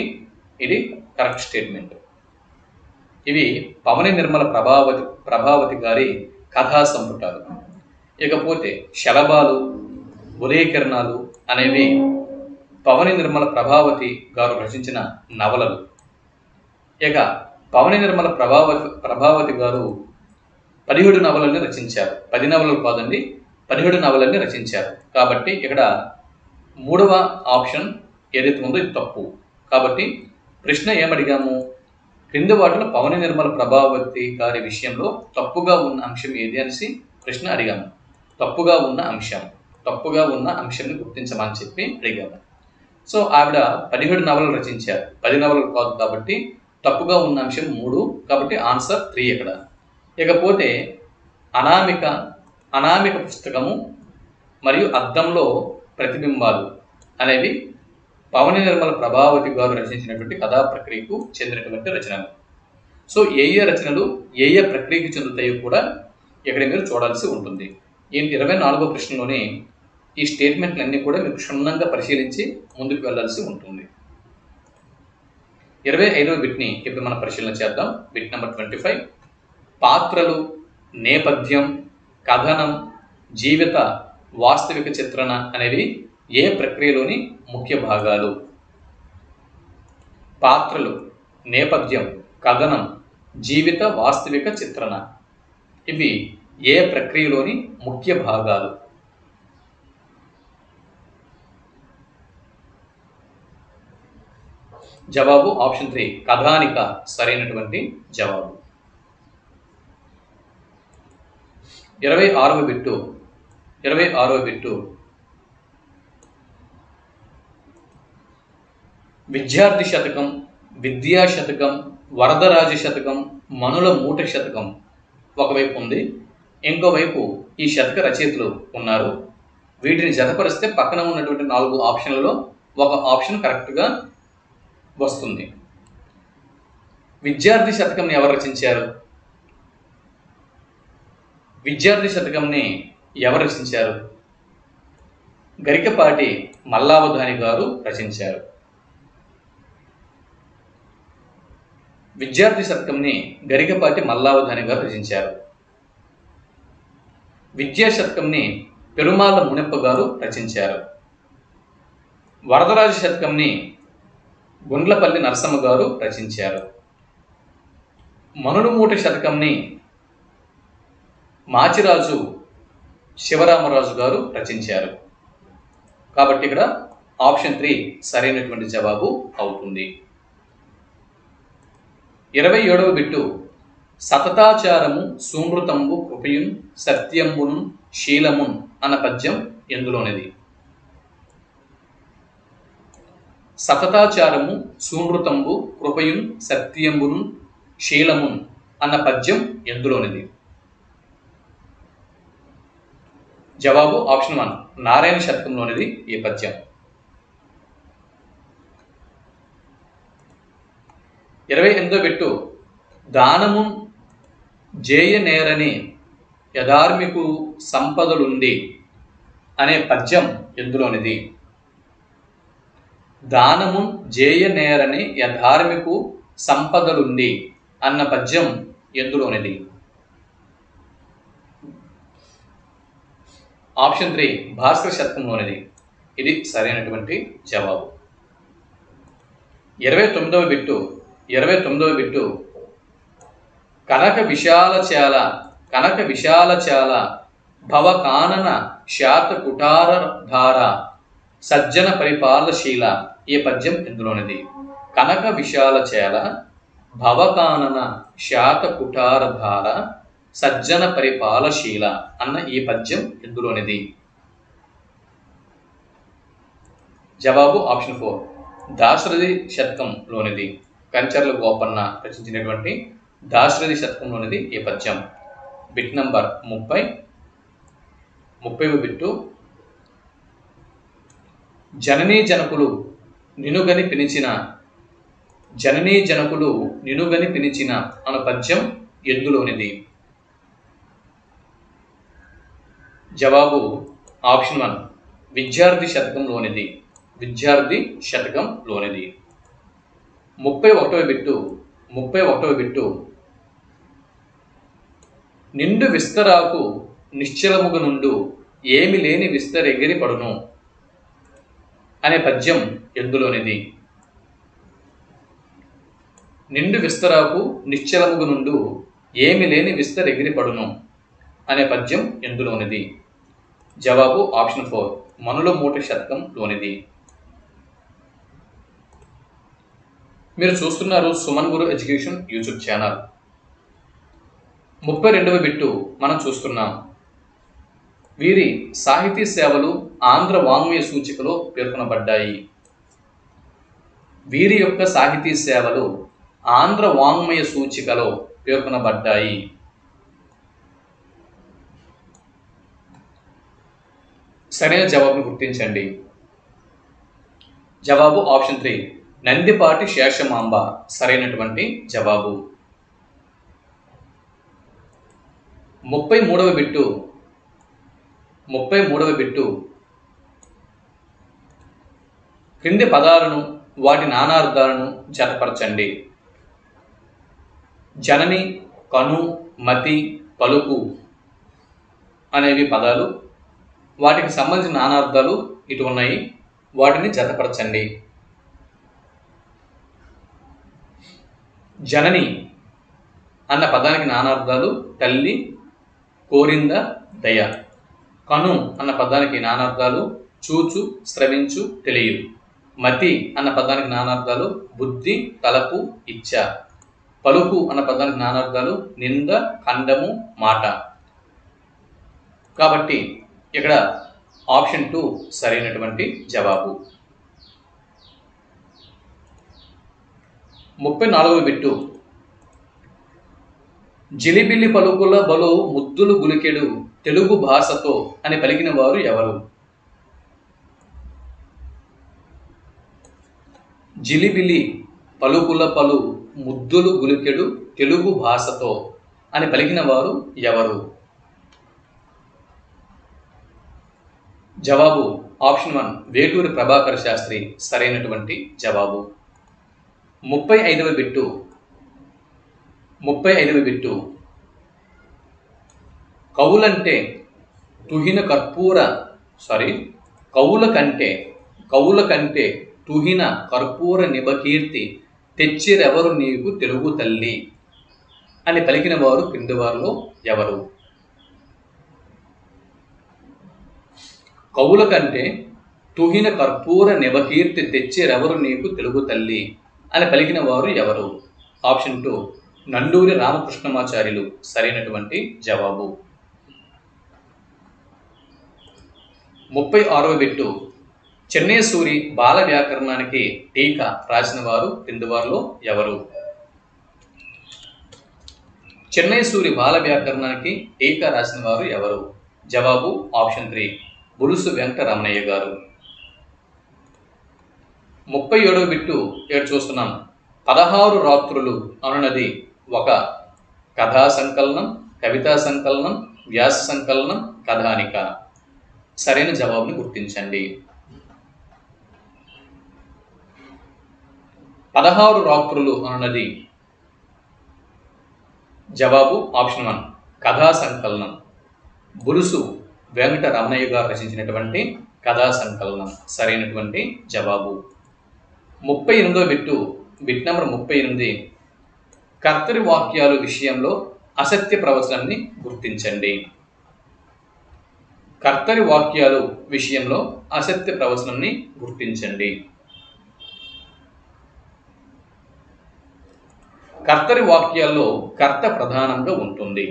ఇది కరెక్ట్ స్టేట్మెంట్. ఇవి పవని నిర్మల ప్రభావతి గారి కథా సంపుటాలు. ఇకపోతే శలభాలు, ఉదయకిరణాలు అనేవి పవని నిర్మల ప్రభావతి గారు రచించిన నవలలు. ఇక పవని నిర్మల ప్రభావతి గారు 17 నవలల్ని రచించారు. 10 నవలలు కాదండి, 17 నవలల్ని రచించారు. కాబట్టి ఇక్కడ 3వ ఆప్షన్ ఏదైతే ఉందో ఇది తప్పు. కాబట్టి ప్రశ్న ఏమడిగాము? క్రింది వాటిలో పవని నిర్మల ప్రభావతి గారి విషయంలో తప్పుగా ఉన్న అంశం ఏది అనేసి ప్రశ్న అడిగాము. తప్పుగా ఉన్న అంశాన్ని గుర్తించమని చెప్పి అడిగాము. సో ఆవిడ 17 నవలలు రచించారు, 10 నవలలు కాదు. కాబట్టి తప్పుగా ఉన్న అంశం 3. కాబట్టి ఆన్సర్ 3 ఇక్కడ. ఇకపోతే అనామిక పుస్తకము మరియు అద్దంలో ప్రతిబింబాలు అనేవి పవని నిర్మల ప్రభావతి గారు రచించినటువంటి కథా ప్రక్రియకు చెందినటువంటి రచనలు. సో ఏ రచనలు ఏ ప్రక్రియకు చెందుతాయో కూడా ఇక్కడ మీరు చూడాల్సి ఉంటుంది. ఈ 24వ ప్రశ్నలోనే ఈ స్టేట్మెంట్లన్నీ కూడా మీరు క్షుణ్ణంగా పరిశీలించి ముందుకు వెళ్లాల్సి ఉంటుంది. 25వ బిట్ని ఇప్పుడు మనం పరిశీలన చేద్దాం. Bit number 25. పాత్రలు, నేపథ్యం, కథనం, జీవిత వాస్తవిక చిత్రణ అనేవి ఏ ప్రక్రియలోని ముఖ్య భాగాలు? పాత్రలు, నేపథ్యం, కథనం, జీవిత వాస్తవిక చిత్రణ ఇవి ఏ ప్రక్రియలోని ముఖ్య భాగాలు? జవాబు ఆప్షన్ 3 కథానిక సరైనటువంటి జవాబు. 26వ బిట్టు విద్యార్థి శతకం, విద్యా శతకం, వరదరాజ శతకం, మనుల మూట శతకం ఒకవైపు ఉంది, ఇంకోవైపు ఈ శతక రచయితలు ఉన్నారు. వీటిని జతపరిస్తే పక్కన ఉన్నటువంటి 4 ఆప్షన్లలో ఒక ఆప్షన్ కరెక్ట్గా వస్తుంది. విద్యార్థి శతకంని ఎవరు రచించారు? విద్యార్థి శతకంని ఎవరు రచించారు? గరికపాటి మల్లావధాని గారు రచించారు. విద్యార్థి శతకంని గరికపాటి మల్లావధాని గారు రచించారు. విద్యా శతకంని పెరుమాళ్ళ మునప్ప గారు రచించారు. వరదరాజ శతకంని గుండ్లపల్లి నరసమ్మ గారు రచించారు. మనుడుమూట శతకంని మాచిరాజు శివరామరాజు గారు రచించారు. కాబట్టి ఇక్కడ ఆప్షన్ 3 సరైనటువంటి జవాబు అవుతుంది. 27వ బిట్టు సతతాచారము సూమృతంబు కృపయున్ సత్యంబును శీలమున్ అన్న పద్యం ఎందులోనిది? సతతాచారము సూమృతంబు కృపయున్ సత్యంబును శీలమున్ అన్న పద్యం ఎందులోనిది? జవాబు ఆప్షన్ 1 నారాయణ శతకంలోనిది ఈ పద్యం. 28వ బిట్టు దానము జేయనేరని యధార్మికు సంపదలుండి అనే పద్యం ఎందులోనిది? దానము జేయనేరని యధార్మికు సంపదలుండి అన్న పద్యం ఎందులోనిది? ఆప్షన్ 3 భాస్కర శతకంలోనిది. ఇది సరైనటువంటి జవాబు. 29వ బిట్టు కనక విశాలచాల భవకానన శాత కుటారధార సజ్జన పరిపాలశీల ఈ పద్యం ఎందులోనిది? కనక విశాలచాల భవకానన శాత కుటారధార సజ్జన పరిపాలశీల అన్న ఈ పద్యం ఎందులోనిది? జవాబు ఆప్షన్ 4 దాశరథి శతకంలోనిది. కంచర్ల గోపన్న రచించినటువంటి దాశరథి శతకంలోనిది ఈ పద్యం. బిట్ నంబర్ 30వ బిట్టు జననీ జనకులు నినుగని పిలిచిన అన్న పద్యం ఎందులోనిది? జవాబు ఆప్షన్ 1 విద్యార్థి శతకంలోనిది. 31వ బిట్టు నిండు విస్తరాకు నిశ్చలముగ నుండు ఏమి లేని విస్తరెగిరి పడును అనే పద్యం ఎందులోనిది? నిండు విస్తరాకు నిశ్చలముగ నుండు ఏమి లేని విస్తరెగిరి పడును అనే పద్యం ఎందులోనిది? జవాబు ఆప్షన్ 4 మనుల మూట శతకంలోనిది. మీరు చూస్తున్నారు సుమన్ గురు ఎడ్యుకేషన్ యూట్యూబ్ ఛానల్. 32వ బిట్టు మనం చూస్తున్నాం. వీరి సాహితీ సేవలు ఆంధ్ర వాంగ్మయ సూచికలో పేర్కొనబడ్డాయి. వీరి యొక్క సాహితీ సేవలు ఆంధ్ర వాంగ్మయ సూచికలో పేర్కొనబడ్డాయి. సరైన జవాబును గుర్తించండి. జవాబు ఆప్షన్ 3 నందిపాటి శేషమాంబ సరైనటువంటి జవాబు. 33వ బిట్టు క్రింది పదాలను వాటి నానార్థాలను జతపరచండి. జనని, కను, మతి, పలుకు అనేవి పదాలు. వాటికి సంబంధించిన నానార్థాలు ఇటు ఉన్నాయి. వాటిని జతపరచండి. జనని అన్న పదానికి నానార్థాలు తల్లి, కోరింద, దయ. కను అన్న పదానికి నానార్థాలు చూచు, శ్రవించు, తెలియదు. మతి అన్న పదానికి నానార్థాలు బుద్ధి, తలపు, ఇచ్చ. పలుకు అన్న పదానికి నానార్థాలు నింద, ఖండము, మాట. కాబట్టి ఇక్కడ ఆప్షన్ 2 సరైనటువంటి జవాబు. 34వ బిట్టు. జిలిబిలి పలుకుల బలు ముద్దులు గులికెడు తెలుగు భాషతో అని పలికిన వారు ఎవరు? జిలిబిలి పలుకుల పలు ముద్దులు గులికెడు తెలుగు భాషతో అని పలికిన వారు ఎవరు? జవాబు ఆప్షన్ 1 వేటూరి ప్రభాకర్ శాస్త్రి సరైనటువంటి జవాబు. 35వ బిట్టు. కవులంటే తుహిన కర్పూర కవుల కంటే తుహిన కర్పూర నిబకీర్తి తెచ్చిరెవరు నీకు తెలుగు తల్లి అని పలికిన వారు క్రింది వారిలో ఎవరు? కవుల కంటే తుహిన కర్పూర నిబకీర్తి తెచ్చిరెవరు నీకు తెలుగు తల్లి అని పలికిన వారు ఎవరు? ఆప్షన్ 2 నండూరి రామకృష్ణమాచార్యులు సరైనటువంటి జవాబు. 36వ బిట్టు. చెన్నైసూరి బాల వ్యాకరణానికి టీకా రాసిన వారు క్రింది వారిలో ఎవరు? చెన్నైసూరి బాల వ్యాకరణానికి టీకా రాసిన వారు ఎవరు? జవాబు ఆప్షన్ 3 బులుసు వెంకటరమణయ్య గారు. 37వ బిట్టు ఇక్కడ చూస్తున్నాం. 16 రాత్రులు అనున్నది ఒక కథా సంకలనం, కవితా సంకలనం, వ్యాస సంకలనం, కథానిక. సరైన జవాబుని గుర్తించండి. 16 రాత్రులు అనున్నది జవాబు ఆప్షన్ 1 కథా సంకలనం. బులుసు వెంకటరమణయ్య గారు రచించినటువంటి కథా సంకలనం సరైనటువంటి జవాబు. 38వ బిట్టు. Bit number 38. కర్తరి వాక్యాలు విషయంలో అసత్య ప్రవచనాన్ని గుర్తించండి. కర్తరి వాక్యాలు విషయంలో అసత్య ప్రవచనాన్ని గుర్తించండి. కర్తరి వాక్యాల్లో కర్త ప్రధానంగా ఉంటుంది.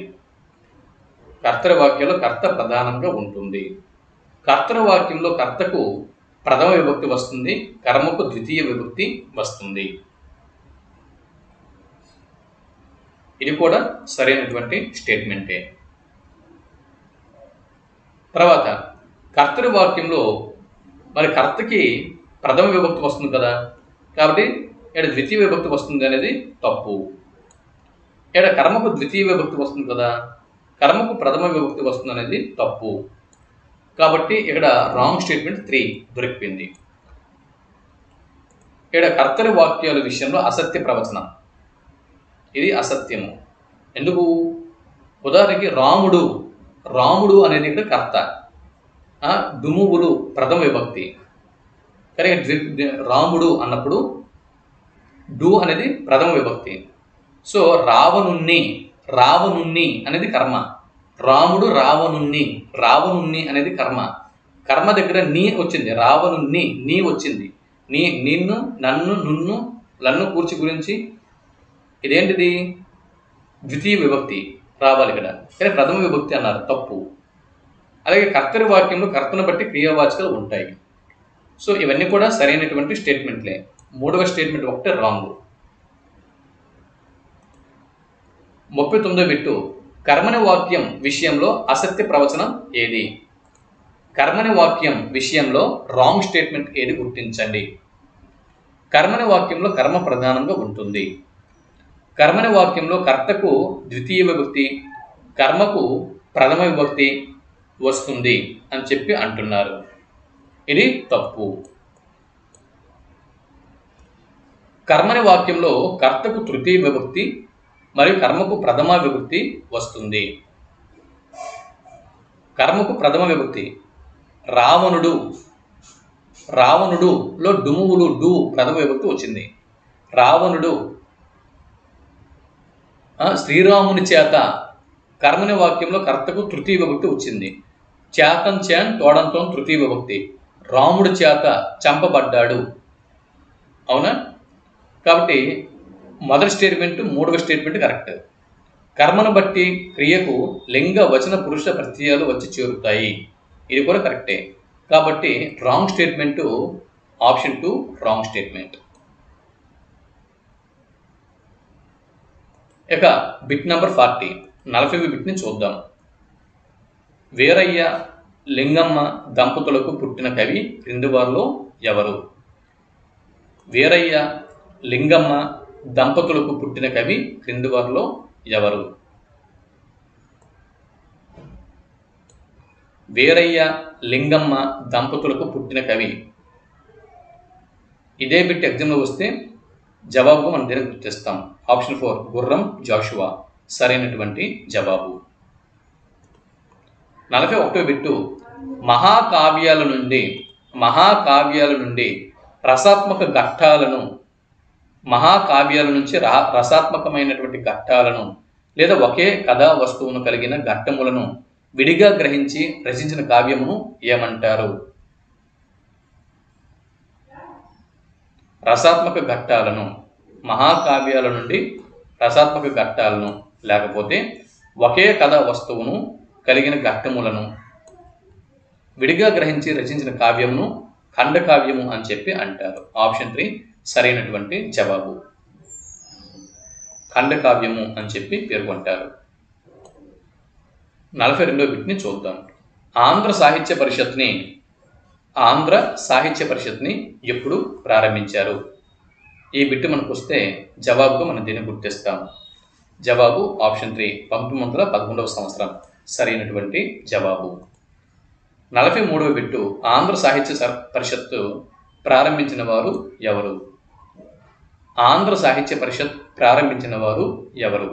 కర్తరి వాక్యాల్లో కర్త ప్రధానంగా ఉంటుంది. కర్తరి వాక్యంలో కర్తకు ప్రథమ విభక్తి వస్తుంది, కర్మకు ద్వితీయ విభక్తి వస్తుంది. ఇది కూడా సరైనటువంటి స్టేట్మెంటే. తర్వాత కర్తరి వాక్యంలో మరి కర్తకి ప్రథమ విభక్తి వస్తుంది కదా, కాబట్టి ఇక్కడ ద్వితీయ విభక్తి వస్తుంది అనేది తప్పు. ఇక్కడ కర్మకు ద్వితీయ విభక్తి వస్తుంది కదా, కర్మకు ప్రథమ విభక్తి వస్తుంది అనేది తప్పు. కాబట్టి ఇక్కడ రాంగ్ స్టేట్మెంట్ 3 దొరికిపోయింది. ఇక్కడ కర్తరి వాక్యాల విషయంలో అసత్య ప్రవచనం, ఇది అసత్యము. ఎందుకు? ఉదాహరణకి రాముడు అనేది ఇక్కడ కర్త, దుమువులు ప్రథమ విభక్తి. కానీ రాముడు అన్నప్పుడు డు అనేది ప్రథమ విభక్తి. సో రావణుణ్ణి అనేది కర్మ. రాముడు రావణుణ్ణి అనేది కర్మ. కర్మ దగ్గర నీ వచ్చింది, రావణుణ్ణి నీ వచ్చింది. నిన్ను, నన్ను, నున్ను, లన్ను కూర్చి గురించి ఇదేంటిది? ద్వితీయ విభక్తి రావాలి ఇక్కడ, కానీ ప్రథమ విభక్తి అన్నారు, తప్పు. అలాగే కర్తరి వాక్యంలో కర్తను బట్టి క్రియావాచకాలు ఉంటాయి. సో ఇవన్నీ కూడా సరైనటువంటి స్టేట్మెంట్లే. 3వ స్టేట్మెంట్ ఒకటే రాంగ్. 39వ బిట్టు. కర్మని వాక్యం విషయంలో అసత్య ప్రవచనం ఏది? కర్మని వాక్యం విషయంలో రాంగ్ స్టేట్మెంట్ ఏది గుర్తించండి. కర్మని వాక్యంలో కర్మ ప్రధానంగా ఉంటుంది. కర్మని వాక్యంలో కర్తకు ద్వితీయ విభక్తి, కర్మకు ప్రథమ విభక్తి వస్తుంది అని చెప్పి అంటున్నారు. ఇది తప్పు. కర్మని వాక్యంలో కర్తకు తృతీయ విభక్తి మరియు కర్మకు ప్రథమ విభక్తి వస్తుంది. కర్మకు ప్రథమ విభక్తి. రావణుడులో డుమువులు డు ప్రథమ విభక్తి వచ్చింది. రావణుడు శ్రీరాముని చేత, కర్మని వాక్యంలో కర్తకు తృతీయ విభక్తి వచ్చింది. చేతం చేన్ తోడంతో తృతీయ విభక్తి. రాముడి చేత చంపబడ్డాడు, అవునా? కాబట్టి మొదటి స్టేట్మెంట్, మూడవ స్టేట్మెంట్ కరెక్ట్. కర్మను బట్టి క్రియకు లింగ వచన పురుష ప్రత్యయాలు వచ్చి చేరుతాయి, ఇది కూడా కరెక్టే. కాబట్టి wrong statement option 2 wrong statement. ఇక బిట్ నెంబర్ 40, 40వ బిట్ని చూద్దాం. వీరయ్య లింగమ్మ దంపతులకు పుట్టిన కవి క్రింది వారిలో ఎవరు? వీరయ్య లింగమ్మ దంపతులకు పుట్టిన కవి క్రింది వారిలో ఎవరు? వీరయ్య లింగమ్మ దంపతులకు పుట్టిన కవి. ఇదే బిట్ ఎగ్జామ్లో వస్తే జవాబుగా మనం దేనికి గుర్తిస్తాం? ఆప్షన్ 4 గుర్రం జాషువా సరైనటువంటి జవాబు. 41వ బిట్టు, మహాకావ్యాల నుండి రసాత్మక ఘట్టాలను, మహాకావ్యాల నుంచి రసాత్మకమైనటువంటి ఘట్టాలను లేదా ఒకే కథా వస్తువును కలిగిన ఘట్టములను విడిగా గ్రహించి రచించిన కావ్యమును ఏమంటారు? రసాత్మక ఘట్టాలను, మహాకావ్యాల నుండి రసాత్మక ఘట్టాలను లేకపోతే ఒకే కథా వస్తువును కలిగిన ఘట్టములను విడిగా గ్రహించి రచించిన కావ్యమును ఖండకావ్యము అని చెప్పి అంటారు. ఆప్షన్ 3 సరైనటువంటి జవాబు. ఖండకావ్యము అని చెప్పి పేర్కొంటారు. 42వ బిట్ని చూద్దాం. ఆంధ్ర సాహిత్య పరిషత్ని ఎప్పుడు ప్రారంభించారు? ఈ బిట్టు మనకు వస్తే జవాబుగా మనం దీన్ని గుర్తిస్తాం. జవాబు ఆప్షన్ 3 1911వ సంవత్సరం సరైనటువంటి జవాబు. 43వ బిట్టు, ఆంధ్ర సాహిత్య పరిషత్తు ప్రారంభించిన వారు ఎవరు? ఆంధ్ర సాహిత్య పరిషత్ ప్రారంభించిన వారు ఎవరు?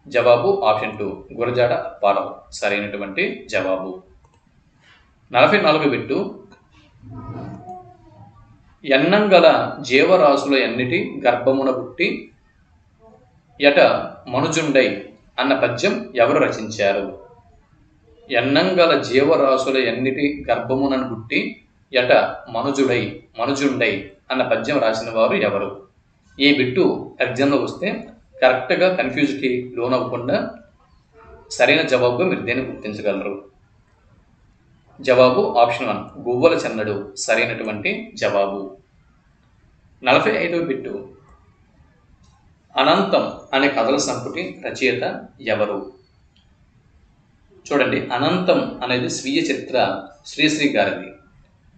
జవాబు ఆప్షన్ 2 గురజాడ అప్పారావు సరైనటువంటి జవాబు. 44వ బిట్టు, ఎన్నంగల జీవరాశుల ఎన్నిటి గర్భమున పుట్టి ఎట మనుజుండై అన్న పద్యం ఎవరు రచించారు? ఎన్నంగల జీవరాశుల ఎన్నిటి గర్భమునను పుట్టి ఎట మనుజుండై అన్న పద్యం రాసిన వారు ఎవరు? ఈ బిట్టు ఎగ్జామ్లో వస్తే కరెక్ట్గా కన్ఫ్యూజ్కి లోనవ్వకుండా సరైన జవాబుగా మీరు దేన్ని గుర్తించగలరు? జవాబు ఆప్షన్ 1 గువ్వల చన్నడు సరైనటువంటి జవాబు. 45వ బిట్టు, అనంతం అనే కథల సంపుటి రచయిత ఎవరు? చూడండి, అనంతం అనేది స్వీయ చరిత్ర శ్రీశ్రీ గారిది.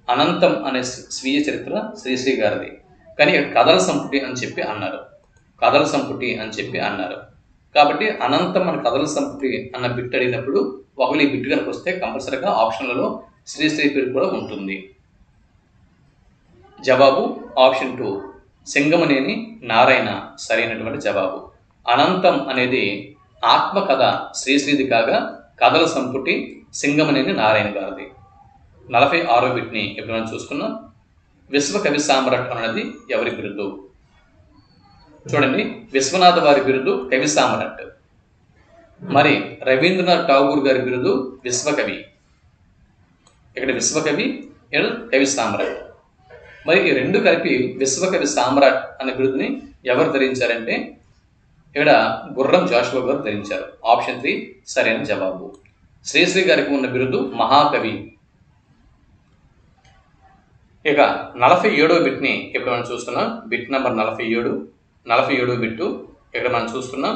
అనంతం అనే స్వీయ చరిత్ర శ్రీశ్రీ గారిది. కానీ కథల సంపుటి అని చెప్పి అన్నారు. కాబట్టి అనంతం మన కథల సంపుటి అన్న బిట్ అడిగినప్పుడు ఒకవేళ ఈ బిట్ కనుక వస్తే కంపల్సరీగా ఆప్షన్లలో శ్రీశ్రీ పేరు కూడా ఉంటుంది. జవాబు ఆప్షన్ 2 సింగమనేని నారాయణ సరైనటువంటి జవాబు. అనంతం అనేది ఆత్మకథ శ్రీశ్రీది కాగా కథల సంపుటి సింగమనేని నారాయణ గారిది. 46వ బిట్ని ఇప్పుడు మనం చూసుకున్నాం. విశ్వకవి సామ్రాట్ అనేది ఎవరి బిరుదు? చూడండి, విశ్వనాథ వారి బిరుదు కవి సామ్రాట్. మరి రవీంద్రనాథ్ ఠాగూర్ గారి బిరుదు విశ్వకవి. ఇక్కడ విశ్వకవి, ఇక్కడ కవి సామ్రాట్. మరి ఈ రెండు కలిపి విశ్వకవి సామ్రాట్ అనే బిరుదుని ఎవరు ధరించారంటే ఇక్కడ గుర్రం జాషువా గారు ధరించారు. ఆప్షన్ 3 సరైన జవాబు. శ్రీశ్రీ గారికి ఉన్న బిరుదు మహాకవి. ఇక 47వ బిట్ని ఇప్పుడు మనం చూస్తున్నాం. బిట్ నెంబర్ 47వ బిట్టు ఇక్కడ మనం చూస్తున్నాం.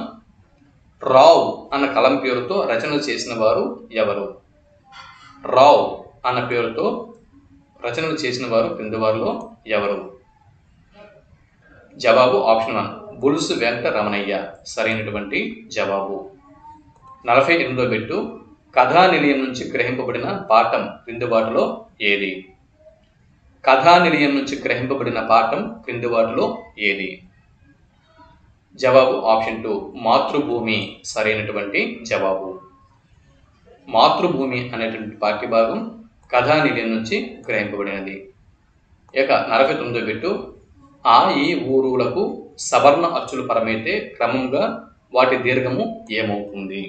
రావ్ అన్న కలం పేరుతో రచనలు చేసిన వారు ఎవరు? రావ్ అన్న పేరుతో రచనలు చేసిన వారు క్రింది వారిలో ఎవరు? జవాబు ఆప్షన్ 1 బుల్సు వెంకటరమణయ్య సరైనటువంటి జవాబు. 48వ బిట్టు, కథానిలయం నుంచి గ్రహింపబడిన పాఠం క్రింది వాటిలో ఏది? కథానిలయం నుంచి గ్రహింపబడిన పాఠం క్రింది వాటిలో ఏది? జవాబు ఆప్షన్ 2 మాతృభూమి సరైనటువంటి జవాబు. మాతృభూమి అనేటువంటి పాఠ్యభాగం కథానిలయం నుంచి గ్రహింపబడినది. ఇక 49వ బిట్టు, ఆ ఈ ఊరులకు సవర్ణ అచ్చులు పరమైతే క్రమంగా వాటి దీర్ఘము ఏమవుతుంది?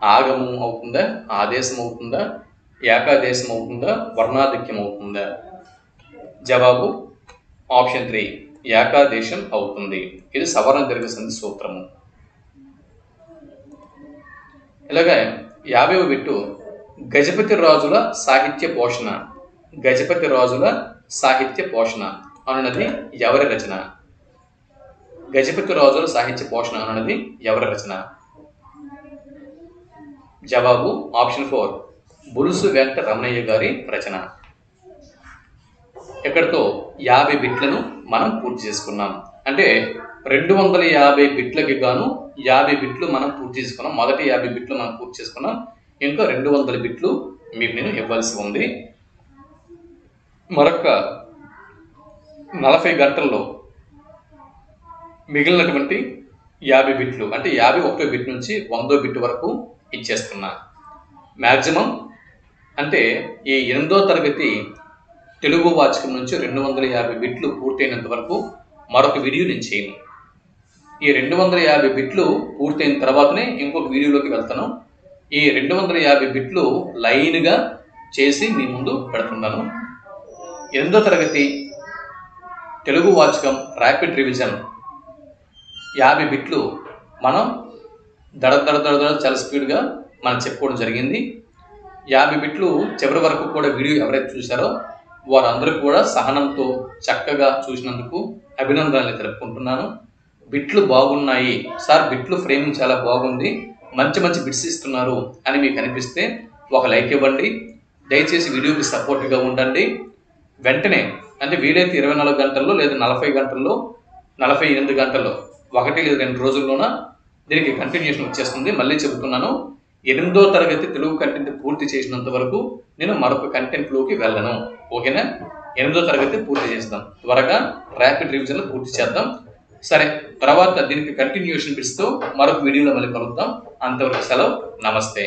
ఆగమం అవుతుందా, ఆదేశం అవుతుందా, ఏకాదేశం అవుతుందా, వర్ణాధిక్యం అవుతుందా? జవాబు ఆప్షన్ 3 ఏకాదేశం అవుతుంది. ఇది సవర్ణ దీర్ఘ సంధి సూత్రము. ఇలాగే 50వ బిట్టు గజపతి రాజుల సాహిత్య పోషణ. గజపతి రాజుల సాహిత్య పోషణ అనున్నది ఎవరి రచన? గజపతి రాజుల సాహిత్య పోషణ అనున్నది ఎవరి రచన? జవాబు ఆప్షన్ 4 బులుసు వెంకట రమణయ్య గారి రచన. ఇక్కడితో 50 బిట్లను మనం పూర్తి చేసుకున్నాం. అంటే 250 బిట్లకి గాను 50 బిట్లు మనం పూర్తి చేసుకున్నాం. మొదటి 50 బిట్లు మనం పూర్తి చేసుకున్నాం. ఇంకా 200 బిట్లు మీకు నేను ఇవ్వాల్సి ఉంది. మరొక 40 గంటల్లో మిగిలినటువంటి 50 బిట్లు అంటే 51వ బిట్ నుంచి 100వ బిట్ వరకు ఇచ్చేస్తున్నా. మ్యాక్సిమం అంటే ఈ 8వ తరగతి తెలుగు వాచకం నుంచి 250 బిట్లు పూర్తయినంత వరకు మరొక వీడియో నేను చేయను. ఈ 250 బిట్లు పూర్తయిన తర్వాతనే ఇంకొక వీడియోలోకి వెళ్తాను. ఈ 250 బిట్లు లైన్గా చేసి మీ ముందు పెడుతున్నాను. 8వ తరగతి తెలుగు వాచకం ర్యాపిడ్ రివిజన్ 50 బిట్లు మనం దడ చాలా స్పీడ్గా మనం చెప్పుకోవడం జరిగింది. 50 బిట్లు చివరి వరకు కూడా వీడియో ఎవరైతే చూశారో వారందరూ కూడా సహనంతో చక్కగా చూసినందుకు అభినందనలు తెలుపుకుంటున్నాను. బిట్లు బాగున్నాయి సార్, బిట్లు ఫ్రేమింగ్ చాలా బాగుంది, మంచి మంచి బిట్స్ ఇస్తున్నారు అని మీకు అనిపిస్తే ఒక లైక్ ఇవ్వండి. దయచేసి వీడియోకి సపోర్ట్గా ఉండండి. వెంటనే అంటే వీలైతే 24 గంటల్లో లేదా 40 గంటల్లో 48 గంటల్లో 1 లేదా 2 రోజుల్లోన దీనికి కంటిన్యూషన్ వచ్చేస్తుంది. మళ్ళీ చెబుతున్నాను, 8వ తరగతి తెలుగు కంటెంట్ పూర్తి చేసినంత వరకు నేను మరొక కంటెంట్లోకి వెళ్ళను. ఓకేనా? 8వ తరగతి పూర్తి చేస్తాం, త్వరగా ర్యాపిడ్ రివిజన్లో పూర్తి చేద్దాం. సరే, తర్వాత దీనికి కంటిన్యూషన్ బిట్స్తో మరొక వీడియోలో మళ్ళీ కలుద్దాం. అంతవరకు సెలవు, నమస్తే.